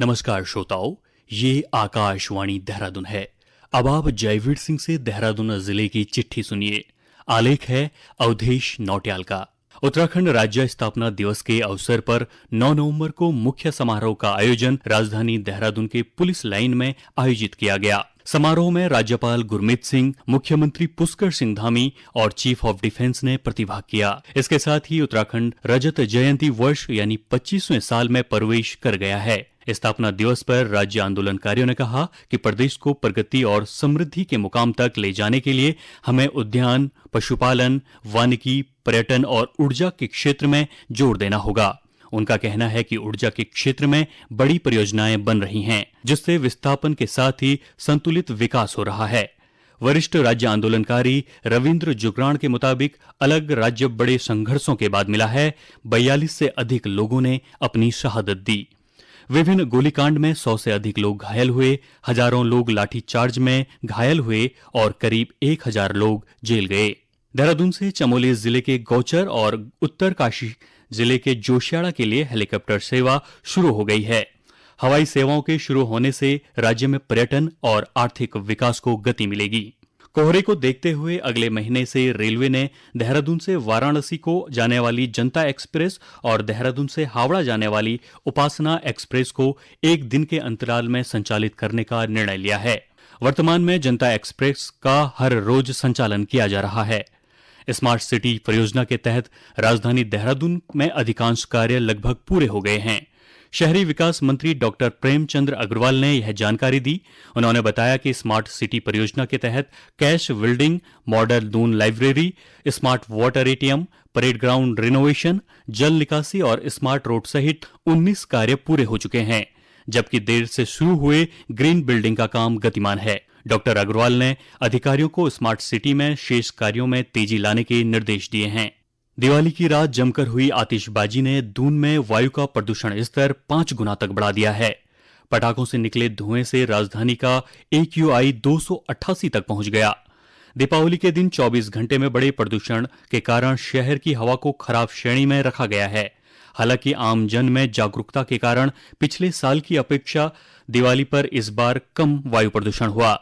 नमस्कार श्रोताओं, ये आकाशवाणी देहरादून है। अब आप जयवीर सिंह से देहरादून जिले की चिट्ठी सुनिए। आलेख है अवधेश नौटियाल का। उत्तराखंड राज्य स्थापना दिवस के अवसर पर 9 नवंबर को मुख्य समारोह का आयोजन राजधानी देहरादून के पुलिस लाइन में आयोजित किया गया। समारोह में राज्यपाल गुरमीत सिंह, मुख्यमंत्री पुष्कर सिंह धामी और चीफ ऑफ डिफेंस ने प्रतिभाग किया। इसके साथ ही उत्तराखंड रजत जयंती वर्ष यानी 25वें साल में प्रवेश कर गया है। स्थापना दिवस पर राज्य आंदोलनकारियों ने कहा कि प्रदेश को प्रगति और समृद्धि के मुकाम तक ले जाने के लिए हमें उद्यान, पशुपालन, वानिकी, पर्यटन और ऊर्जा के क्षेत्र में जोर देना होगा। उनका कहना है कि ऊर्जा के क्षेत्र में बड़ी परियोजनाएं बन रही हैं, जिससे विस्थापन के साथ ही संतुलित विकास हो रहा है। वरिष्ठ राज्य आंदोलनकारी रविंद्र जुगराण के मुताबिक अलग राज्य बड़े संघर्षों के बाद मिला है। 42 से अधिक लोगों ने अपनी शहादत दी। विभिन्न गोलीकांड में 100 से अधिक लोग घायल हुए, हजारों लोग लाठीचार्ज में घायल हुए और करीब 1000 लोग जेल गए। देहरादून से चमोली जिले के गौचर और उत्तरकाशी जिले के जोशियाड़ा के लिए हेलीकॉप्टर सेवा शुरू हो गई है। हवाई सेवाओं के शुरू होने से राज्य में पर्यटन और आर्थिक विकास को गति मिलेगी। कोहरे को देखते हुए अगले महीने से रेलवे ने देहरादून से वाराणसी को जाने वाली जनता एक्सप्रेस और देहरादून से हावड़ा जाने वाली उपासना एक्सप्रेस को एक दिन के अंतराल में संचालित करने का निर्णय लिया है। वर्तमान में जनता एक्सप्रेस का हर रोज संचालन किया जा रहा है। स्मार्ट सिटी परियोजना के तहत राजधानी देहरादून में अधिकांश कार्य लगभग पूरे हो गए हैं। शहरी विकास मंत्री डॉक्टर प्रेमचंद्र अग्रवाल ने यह जानकारी दी। उन्होंने बताया कि स्मार्ट सिटी परियोजना के तहत cash building, model Doon library, smart water ATM, parade ground renovation, जल निकासी और स्मार्ट रोड सहित 19 कार्य पूरे हो चुके हैं, जबकि देर से शुरू हुए ग्रीन बिल्डिंग का काम गतिमान है। डॉक्टर अग्रवाल ने अधिकारियों को स्मार्ट सिटी में शेष कार्यों में तेजी लाने के निर्देश दिए हैं। दिवाली की रात जमकर हुई आतिशबाजी ने दून में वायु का प्रदूषण स्तर 5 गुना तक बढ़ा दिया है। पटाखों से निकले धुएं से राजधानी का AQI 288 तक पहुंच गया। दीपावली के दिन 24 घंटे में बड़े प्रदूषण के कारण शहर की हवा को खराब श्रेणी में रखा गया है। हालांकि आम जन में जागरूकता के कारण पिछले साल की अपेक्षा दिवाली पर इस बार कम वायु प्रदूषण हुआ।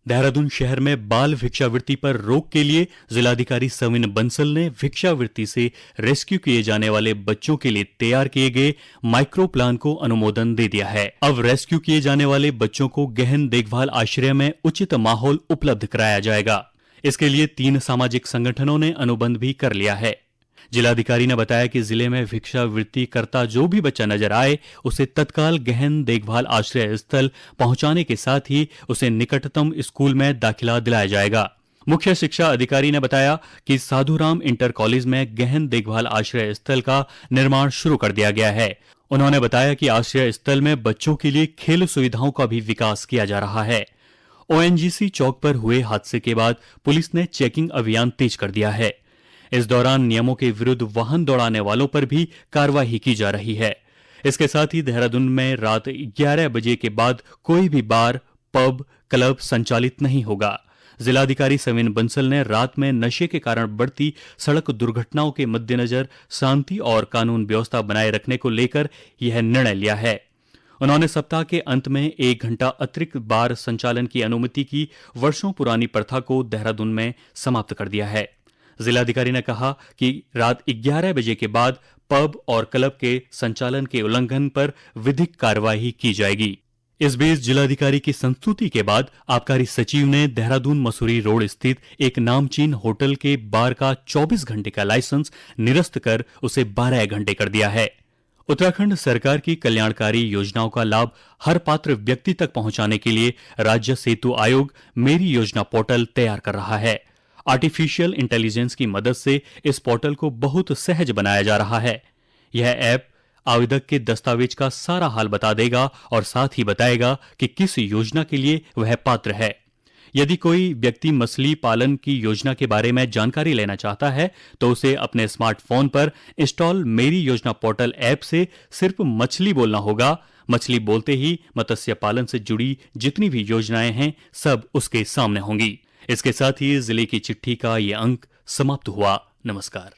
देहरादून शहर में बाल भिक्षावृत्ति पर रोक के लिए जिलाधिकारी सविन बंसल ने भिक्षावृत्ति से रेस्क्यू किए जाने वाले बच्चों के लिए तैयार किए गए माइक्रो प्लान को अनुमोदन दे दिया है। अब रेस्क्यू किए जाने वाले बच्चों को गहन देखभाल आश्रय में उचित माहौल उपलब्ध कराया जाएगा। इसके लिए 3 सामाजिक संगठनों ने अनुबंध भी कर लिया है। जिलाधिकारी ने बताया कि जिले में भिक्षावृत्ति करता जो भी बच्चा नजर आए उसे तत्काल गहन देखभाल आश्रय स्थल पहुंचाने के साथ ही उसे निकटतम स्कूल में दाखिला दिलाया जाएगा। मुख्य शिक्षा अधिकारी ने बताया कि साधुराम इंटर कॉलेज में गहन देखभाल आश्रय स्थल का निर्माण शुरू कर दिया गया है। उन्होंने बताया कि आश्रय स्थल में बच्चों के लिए खेल सुविधाओं का भी विकास किया जा रहा है। ONGC चौक पर हुए हादसे के बाद पुलिस ने चेकिंग अभियान तेज कर दिया है। इस दौरान नियमों के विरुद्ध वाहन दौड़ाने वालों पर भी कार्रवाई की जा रही है। इसके साथ ही देहरादून में रात 11 बजे के बाद कोई भी बार, पब, क्लब संचालित नहीं होगा। जिलाधिकारी सविन बंसल ने रात में नशे के कारण बढ़ती सड़क दुर्घटनाओं के मद्देनजर शांति और कानून व्यवस्था बनाए रखने को लेकर यह निर्णय लिया है। उन्होंने सप्ताह के अंत में 1 घंटा अतिरिक्त बार संचालन की अनुमति की वर्षों पुरानी प्रथा को देहरादून में समाप्त कर दिया है। जिलाधिकारी ने कहा कि रात 11 बजे के बाद पब और क्लब के संचालन के उल्लंघन पर विधिक कार्रवाई की जाएगी। इस बीच जिलाधिकारी की संस्तुति के बाद आबकारी सचिव ने देहरादून मसूरी रोड स्थित एक नामचीन होटल के बार का 24 घंटे का लाइसेंस निरस्त कर उसे 12 घंटे कर दिया है। उत्तराखंड सरकार की कल्याणकारी योजनाओं का लाभ हर पात्र व्यक्ति तक पहुंचाने के लिए राज्य सेतु आयोग मेरी योजना पोर्टल तैयार कर रहा है। आर्टिफिशियल इंटेलिजेंस की मदद से इस पोर्टल को बहुत सहज बनाया जा रहा है। यह ऐप आवेदक के दस्तावेज का सारा हाल बता देगा और साथ ही बताएगा कि किस योजना के लिए वह पात्र है। यदि कोई व्यक्ति मछली पालन की योजना के बारे में जानकारी लेना चाहता है तो उसे अपने स्मार्टफोन पर इंस्टॉल मेरी योजना पोर्टल ऐप से सिर्फ मछली बोलना होगा। मछली बोलते ही मत्स्य पालन से जुड़ी जितनी भी योजनाएं हैं सब उसके सामने होंगी। इसके साथ ही जिले की चिट्ठी का ये अंक समाप्त हुआ। नमस्कार।